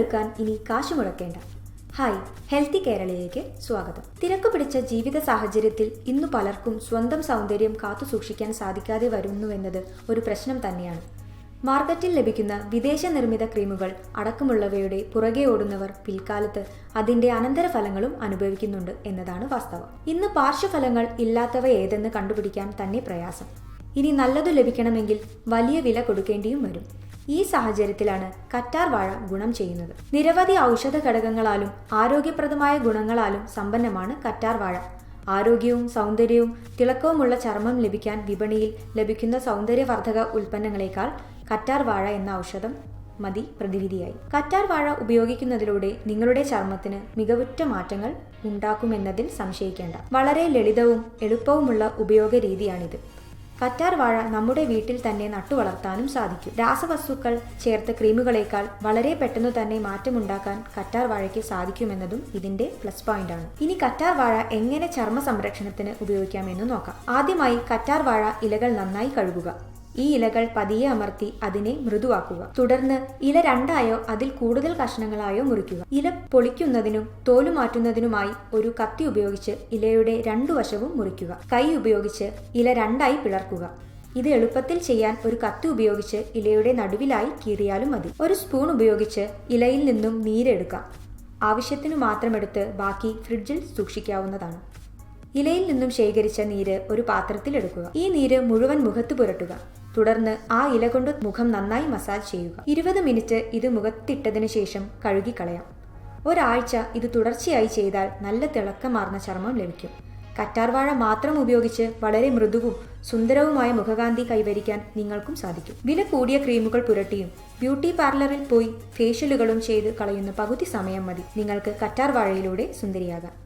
വെളുക്കാൻ ഇനി കാശ് മുടക്കേണ്ട. Hi, healthy കേരളയിലേക്ക് സ്വാഗതം. തിരക്കു പിടിച്ച ജീവിത സാഹചര്യത്തിൽ ഇന്നു പലർക്കും സ്വന്തം സൗന്ദര്യം കാത്തുസൂക്ഷിക്കാൻ സാധിക്കാതെ വരുന്നുവെന്നത് ഒരു പ്രശ്നം തന്നെയാണ്. മാർക്കറ്റിൽ ലഭിക്കുന്ന വിദേശ നിർമ്മിത ക്രീമുകൾ അടക്കമുള്ളവയുടെ പുറകെ ഓടുന്നവർ പിൽക്കാലത്ത് അതിന്റെ അനന്തരഫലങ്ങളും അനുഭവിക്കുന്നുണ്ട് എന്നതാണ് വാസ്തവം. ഇന്ന് പാർശ്വഫലങ്ങൾ ഇല്ലാത്തവ ഏതെന്ന് കണ്ടുപിടിക്കാൻ തന്നെ പ്രയാസം. ഇനി നല്ലതു ലഭിക്കണമെങ്കിൽ വലിയ വില കൊടുക്കേണ്ടിയും വരും. ഈ സാഹചര്യത്തിലാണ് കറ്റാർ വാഴ ഗുണം ചെയ്യുന്നത്. നിരവധി ഔഷധ ഘടകങ്ങളാലും ആരോഗ്യപ്രദമായ ഗുണങ്ങളാലും സമ്പന്നമാണ് കറ്റാർ വാഴ. ആരോഗ്യവും സൗന്ദര്യവും തിളക്കവുമുള്ള ചർമ്മം ലഭിക്കാൻ വിപണിയിൽ ലഭിക്കുന്ന സൗന്ദര്യവർദ്ധക ഉൽപ്പന്നങ്ങളെക്കാൾ കറ്റാർ വാഴ എന്ന ഔഷധം മതി പ്രതിവിധിയായി. കറ്റാർ വാഴ ഉപയോഗിക്കുന്നതിലൂടെ നിങ്ങളുടെ ചർമ്മത്തിന് മികവുറ്റ മാറ്റങ്ങൾ ഉണ്ടാക്കുമെന്നതിൽ സംശയിക്കേണ്ട. വളരെ ലളിതവും എളുപ്പവുമുള്ള ഉപയോഗ രീതിയാണിത്. കറ്റാർ വാഴ നമ്മുടെ വീട്ടിൽ തന്നെ നട്ടുവളർത്താനും സാധിക്കും. രാസവസ്തുക്കൾ ചേർത്ത ക്രീമുകളേക്കാൾ വളരെ പെട്ടെന്ന് തന്നെ മാറ്റമുണ്ടാക്കാൻ കറ്റാർ വാഴയ്ക്ക് സാധിക്കുമെന്നതും ഇതിന്റെ പ്ലസ് പോയിന്റാണ്. ഇനി കറ്റാർ വാഴ എങ്ങനെ ചർമ്മ സംരക്ഷണത്തിന് ഉപയോഗിക്കാമെന്ന് നോക്കാം. ആദ്യമായി കറ്റാർ വാഴ ഇലകൾ നന്നായി കഴുകുക. ഈ ഇലകൾ പതിയെ അമർത്തി അതിനെ മൃദുവാക്കുക. തുടർന്ന് ഇല രണ്ടായോ അതിൽ കൂടുതൽ കഷ്ണങ്ങളായോ മുറിക്കുക. ഇല പൊളിക്കുന്നതിനും തോലു മാറ്റുന്നതിനുമായി ഒരു കത്തി ഉപയോഗിച്ച് ഇലയുടെ രണ്ടു വശവും മുറിക്കുക. കൈ ഉപയോഗിച്ച് ഇല രണ്ടായി പിളർക്കുക. ഇത് എളുപ്പത്തിൽ ചെയ്യാൻ ഒരു കത്തി ഉപയോഗിച്ച് ഇലയുടെ നടുവിലായി കീറിയാലും മതി. ഒരു സ്പൂൺ ഉപയോഗിച്ച് ഇലയിൽ നിന്നും നീരെടുക്കാം. ആവശ്യത്തിനു മാത്രമെടുത്ത് ബാക്കി ഫ്രിഡ്ജിൽ സൂക്ഷിക്കാവുന്നതാണ്. ഇലയിൽ നിന്നും ശേഖരിച്ച നീര് ഒരു പാത്രത്തിൽ എടുക്കുക. ഈ നീര് മുഴുവൻ മുഖത്ത് പുരട്ടുക. തുടർന്ന് ആ ഇല കൊണ്ട് മുഖം നന്നായി മസാജ് ചെയ്യുക. 20 മിനിറ്റ് ഇത് മുഖത്തിട്ടതിനു ശേഷം കഴുകിക്കളയാം. ഒരാഴ്ച ഇത് തുടർച്ചയായി ചെയ്താൽ നല്ല തിളക്കമാർന്ന ചർമ്മം ലഭിക്കും. കറ്റാർ വാഴ മാത്രം ഉപയോഗിച്ച് വളരെ മൃദുവും സുന്ദരവുമായ മുഖകാന്തി കൈവരിക്കാൻ നിങ്ങൾക്കും സാധിക്കും. വില കൂടിയ ക്രീമുകൾ പുരട്ടിയും ബ്യൂട്ടി പാർലറിൽ പോയി ഫേഷ്യലുകളും ചെയ്ത് കളയുന്ന പകുതി സമയം മതി നിങ്ങൾക്ക് കറ്റാർ വാഴയിലൂടെ സുന്ദരിയാകാൻ.